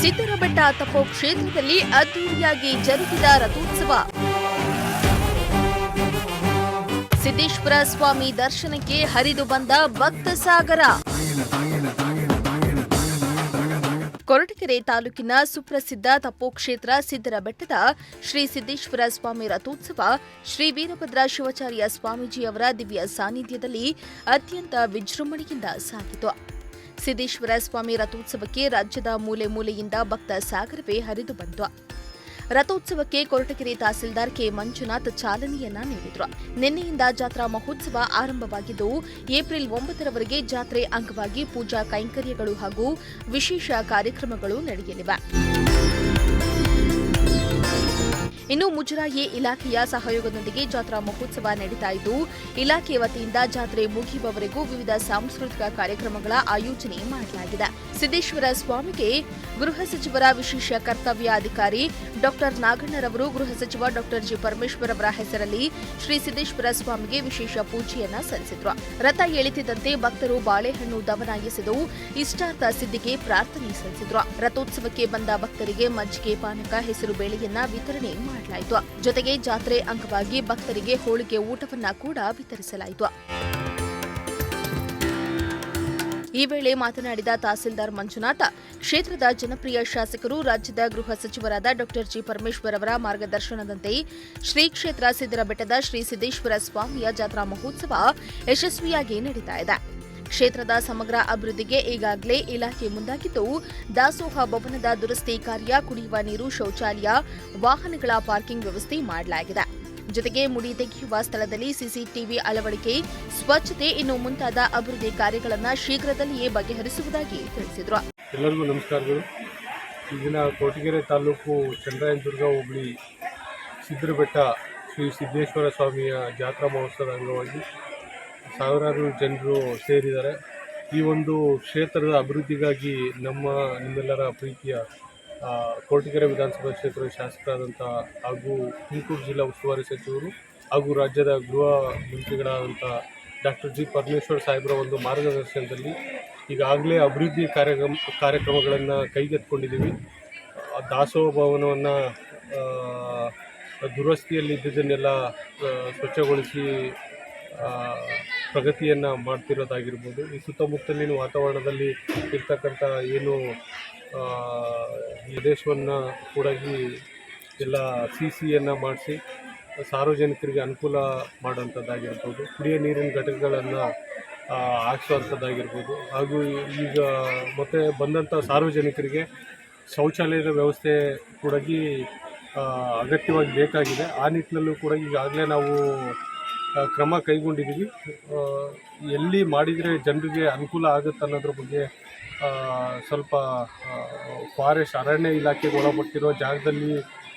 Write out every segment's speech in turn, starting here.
ಸಿದ್ದರಬೆಟ್ಟ ತಪೋ ಕ್ಷೇತ್ರದಲ್ಲಿ ಅದ್ದೂರಿಯಾಗಿ ಜರುಗಿದ ರಥೋತ್ಸವ. ಸಿದ್ದೇಶ್ವರ ಸ್ವಾಮಿ ದರ್ಶನಕ್ಕೆ ಹರಿದು ಬಂದ ಭಕ್ತ ಸಾಗರ. ಕೊರಟಗೆರೆ ತಾಲೂಕಿನ ಸುಪ್ರಸಿದ್ಧ ತಪೋಕ್ಷೇತ್ರ ಸಿದ್ದರಬೆಟ್ಟದ ಶ್ರೀ ಸಿದ್ದೇಶ್ವರ ಸ್ವಾಮಿ ರಥೋತ್ಸವ ಶ್ರೀ ವೀರಭದ್ರ ಶಿವಾಚಾರ್ಯ ಸ್ವಾಮೀಜಿಯವರ ದಿವ್ಯ ಸಾನ್ನಿಧ್ಯದಲ್ಲಿ ಅತ್ಯಂತ ವಿಜೃಂಭಣೆಯಿಂದ ಸಾಗಿತು. ಸಿದ್ದೇಶ್ವರ ಸ್ವಾಮಿ ರಥೋತ್ಸವಕ್ಕೆ ರಾಜ್ಯದ ಮೂಲೆ ಮೂಲೆಯಿಂದ ಭಕ್ತ ಸಾಗರವೇ ಹರಿದು ಬಂತು. ರಥೋತ್ಸವಕ್ಕೆ ಕೊರಟಗೆರೆ ತಹಸೀಲ್ದಾರ್ ಕೆ ಮಂಜುನಾಥ್ ಚಾಲನೆಯನ್ನ ನೀಡಿದರು. ನಿನ್ನೆಯಿಂದ ಜಾತ್ರಾ ಮಹೋತ್ಸವ ಆರಂಭವಾಗಿದ್ದು ಏಪ್ರಿಲ್ 9ರವರೆಗೆ ಜಾತ್ರೆ ಅಂಗವಾಗಿ ಪೂಜಾ ಕೈಂಕರ್ಯಗಳು ಹಾಗೂ ವಿಶೇಷ ಕಾರ್ಯಕ್ರಮಗಳು ನಡೆಯಲಿವೆ. ಇನ್ನು ಮುಜರಾಯಿ ಇಲಾಖೆಯ ಸಹಯೋಗದೊಂದಿಗೆ ಜಾತ್ರಾ ಮಹೋತ್ಸವ ನಡೀತಾ ಇದ್ದು, ಇಲಾಖೆ ವತಿಯಿಂದ ಜಾತ್ರೆ ಮುಗಿಯುವವರೆಗೂ ವಿವಿಧ ಸಾಂಸ್ಕೃತಿಕ ಕಾರ್ಯಕ್ರಮಗಳ ಆಯೋಜನೆ ಮಾಡಲಾಗಿದೆ. ಸಿದ್ದೇಶ್ವರ ಸ್ವಾಮಿಗೆ ಗೃಹ ಸಚಿವರ ವಿಶೇಷ ಕರ್ತವ್ಯ ಅಧಿಕಾರಿ ಡಾ ನಾಗಣ್ಣರವರು ಗೃಹ ಸಚಿವ ಡಾ ಜಿ ಪರಮೇಶ್ವರ್ ಅವರ ಹೆಸರಲ್ಲಿ ಶ್ರೀ ಸಿದ್ದೇಶ್ವರ ಸ್ವಾಮಿಗೆ ವಿಶೇಷ ಪೂಜೆಯನ್ನ ಸಲ್ಲಿಸಿದ್ರು. ರಥ ಎಳೆತಿದ್ದಂತೆ ಭಕ್ತರು ಬಾಳೆಹಣ್ಣು ದವನ ಎಸೆದು ಇಷ್ಟಾರ್ಥ ಸಿದ್ಧಿಗೆ ಪ್ರಾರ್ಥನೆ ಸಲ್ಲಿಸಿದ್ರು. ರಥೋತ್ಸವಕ್ಕೆ ಬಂದ ಭಕ್ತರಿಗೆ ಮಜ್ಜಿಗೆ, ಪಾನಕ, ಹೆಸರು ಬೇಳೆಯನ್ನ ವಿತರಣೆ ಮಾಡಲಾಯಿತು. ಜೊತೆಗೆ ಜಾತ್ರೆ ಅಂಗವಾಗಿ ಭಕ್ತರಿಗೆ ಹೋಳಿಗೆ ಊಟವನ್ನ ಕೂಡ ವಿತರಿಸಲಾಯಿತು. ಈ ವೇಳೆ ಮಾತನಾಡಿದ ತಹಸೀಲ್ದಾರ್ ಮಂಜುನಾಥ್, ಕ್ಷೇತ್ರದ ಜನಪ್ರಿಯ ಶಾಸಕರು, ರಾಜ್ಯದ ಗೃಹ ಸಚಿವರಾದ ಡಾ ಜಿ ಪರಮೇಶ್ವರ್ ಅವರ ಮಾರ್ಗದರ್ಶನದಂತೆ ಶ್ರೀ ಕ್ಷೇತ್ರ ಸಿದ್ದರಬೆಟ್ಟದ ಶ್ರೀ ಸಿದ್ದೇಶ್ವರ ಸ್ವಾಮಿಯ ಜಾತ್ರಾ ಮಹೋತ್ಸವ ಯಶಸ್ವಿಯಾಗಿ ನಡೀತಾ ಇದೆ. ಕ್ಷೇತ್ರದ ಸಮಗ್ರ ಅಭಿವೃದ್ಧಿಗೆ ಈಗಾಗಲೇ ಇಲಾಖೆ ಮುಂದಾಗಿದ್ದು, ದಾಸೋಹ ಭವನದ ದುರಸ್ತಿ ಕಾರ್ಯ, ಕುಡಿಯುವ ನೀರು, ಶೌಚಾಲಯ, ವಾಹನಗಳ ಪಾರ್ಕಿಂಗ್ ವ್ಯವಸ್ಥೆ ಮಾಡಲಾಗಿದೆ. ಜೊತೆಗೆ ಮುಡಿ ತೆಗೆಯುವ ಸ್ಥಳದಲ್ಲಿ ಸಿಸಿಟಿವಿ ಅಳವಡಿಕೆ, ಸ್ವಚ್ಛತೆ ಇನ್ನು ಮುಂತಾದ ಅಭಿವೃದ್ಧಿ ಕಾರ್ಯಗಳನ್ನು ಶೀಘ್ರದಲ್ಲಿಯೇ ಬಗೆಹರಿಸುವುದಾಗಿ ತಿಳಿಸಿದರು. ಎಲ್ಲರಿಗೂ ನಮಸ್ಕಾರಗಳು. ಈಗಿನ ಕೊರಟಗೆರೆ ತಾಲೂಕು ಚಂದ್ರಾಯನದುರ್ಗ ಹೋಬಳಿ ಸಿದ್ದರಬೆಟ್ಟ ಶ್ರೀ ಸಿದ್ದೇಶ್ವರ ಸ್ವಾಮಿಯ ಜಾತ್ರಾ ಮಹೋತ್ಸವದ ಅಂಗವಾಗಿ ಸಾವಿರಾರು ಜನರು ಸೇರಿದ್ದಾರೆ. ಈ ಒಂದು ಕ್ಷೇತ್ರದ ಅಭಿವೃದ್ಧಿಗಾಗಿ ನಿಮ್ಮೆಲ್ಲರ ಪ್ರೀತಿಯ ಕೊರಟಗೆರೆ ವಿಧಾನಸಭಾ ಕ್ಷೇತ್ರದ ಶಾಸಕರಾದಂಥ ಹಾಗೂ ತುಮಕೂರು ಜಿಲ್ಲಾ ಉಸ್ತುವಾರಿ ಸಚಿವರು ಹಾಗೂ ರಾಜ್ಯದ ಗೃಹ ಮಂತ್ರಿಗಳಾದಂಥ ಡಾಕ್ಟರ್ ಜಿ ಪರಮೇಶ್ವರ್ ಸಾಹೇಬರ ಒಂದು ಮಾರ್ಗದರ್ಶನದಲ್ಲಿ ಈಗಾಗಲೇ ಅಭಿವೃದ್ಧಿ ಕಾರ್ಯಕ್ರಮಗಳನ್ನು ಕೈಗೆತ್ತಿಕೊಂಡಿದ್ದೀವಿ. ದಾಸೋಹ ಭವನವನ್ನು ದುರಸ್ತಿಯಲ್ಲಿದ್ದದನ್ನೆಲ್ಲ ಸ್ವಚ್ಛಗೊಳಿಸಿ ಪ್ರಗತಿಯನ್ನು ಮಾಡ್ತಿರೋದಾಗಿರ್ಬೋದು. ಈ ಸುತ್ತಮುತ್ತಲಿನ ವಾತಾವರಣದಲ್ಲಿ ಇರ್ತಕ್ಕಂಥ ಏನು ಪ್ರದೇಶವನ್ನು ಕೂಡ ಎಲ್ಲ ಸಿಯನ್ನು ಮಾಡಿಸಿ ಸಾರ್ವಜನಿಕರಿಗೆ ಅನುಕೂಲ ಮಾಡೋಂಥದ್ದಾಗಿರ್ಬೋದು, ಕುಡಿಯೋ ನೀರಿನ ಘಟಕಗಳನ್ನು ಹಾಕ್ಸುವಂಥದ್ದಾಗಿರ್ಬೋದು, ಹಾಗೂ ಈಗ ಮತ್ತೆ ಬಂದಂಥ ಸಾರ್ವಜನಿಕರಿಗೆ ಶೌಚಾಲಯದ ವ್ಯವಸ್ಥೆ ಕೂಡ ಅಗತ್ಯವಾಗಿ ಬೇಕಾಗಿದೆ. ಆ ನಿಟ್ಟಿನಲ್ಲೂ ಕೂಡ ಈಗಾಗಲೇ ನಾವು ಕ್ರಮ ಕೈಗೊಂಡಿದ್ದೀವಿ. ಎಲ್ಲಿ ಮಾಡಿದರೆ ಜನರಿಗೆ ಅನುಕೂಲ ಆಗುತ್ತೆ ಅನ್ನೋದ್ರ ಬಗ್ಗೆ ಸ್ವಲ್ಪ ಫಾರೆಸ್ಟ್ ಅರಣ್ಯ ಇಲಾಖೆಗೆ ಒಳಪಟ್ಟಿರೋ ಜಾಗದಲ್ಲಿ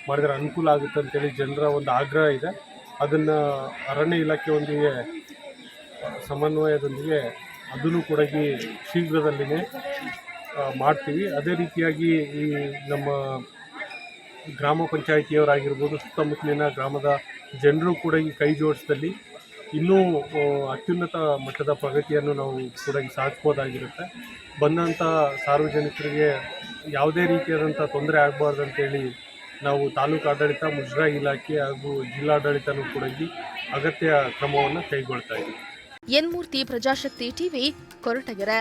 ಮಾಡಿದರೆ ಅನುಕೂಲ ಆಗುತ್ತೆ ಅಂತೇಳಿ ಜನರ ಒಂದು ಆಗ್ರಹ ಇದೆ. ಅದನ್ನು ಅರಣ್ಯ ಇಲಾಖೆಯೊಂದಿಗೆ ಸಮನ್ವಯದೊಂದಿಗೆ ಅದನ್ನು ಕೂಡ ಶೀಘ್ರದಲ್ಲಿಯೇ ಮಾಡ್ತೀವಿ. ಅದೇ ರೀತಿಯಾಗಿ ಈ ನಮ್ಮ ಗ್ರಾಮ ಪಂಚಾಯಿತಿಯವರಾಗಿರ್ಬೋದು, ಸುತ್ತಮುತ್ತಲಿನ ಗ್ರಾಮದ ಜನರು ಕೂಡ ಈ ಕೈ ಜೋಡಿಸಿದಲ್ಲಿ ಇನ್ನೂ ಅತ್ಯುನ್ನತ ಮಟ್ಟದ ಪ್ರಗತಿಯನ್ನು ನಾವು ಕೂಡ ಸಾಧಿಸ್ಬೋದಾಗಿರುತ್ತೆ. ಬಂದಂಥ ಸಾರ್ವಜನಿಕರಿಗೆ ಯಾವುದೇ ರೀತಿಯಾದಂಥ ತೊಂದರೆ ಆಗಬಾರ್ದು ಅಂತೇಳಿ ನಾವು ತಾಲೂಕು ಆಡಳಿತ, ಮುಜರಾಯಿ ಇಲಾಖೆ ಹಾಗೂ ಜಿಲ್ಲಾಡಳಿತನೂ ಕೂಡ ಅಗತ್ಯ ಕ್ರಮವನ್ನು ಕೈಗೊಳ್ತಾ ಇದ್ದೀವಿ. ಎನ್ ಮೂರ್ತಿ, ಪ್ರಜಾಶಕ್ತಿ ಟಿವಿ, ಕೊರಟಗೆರೆ.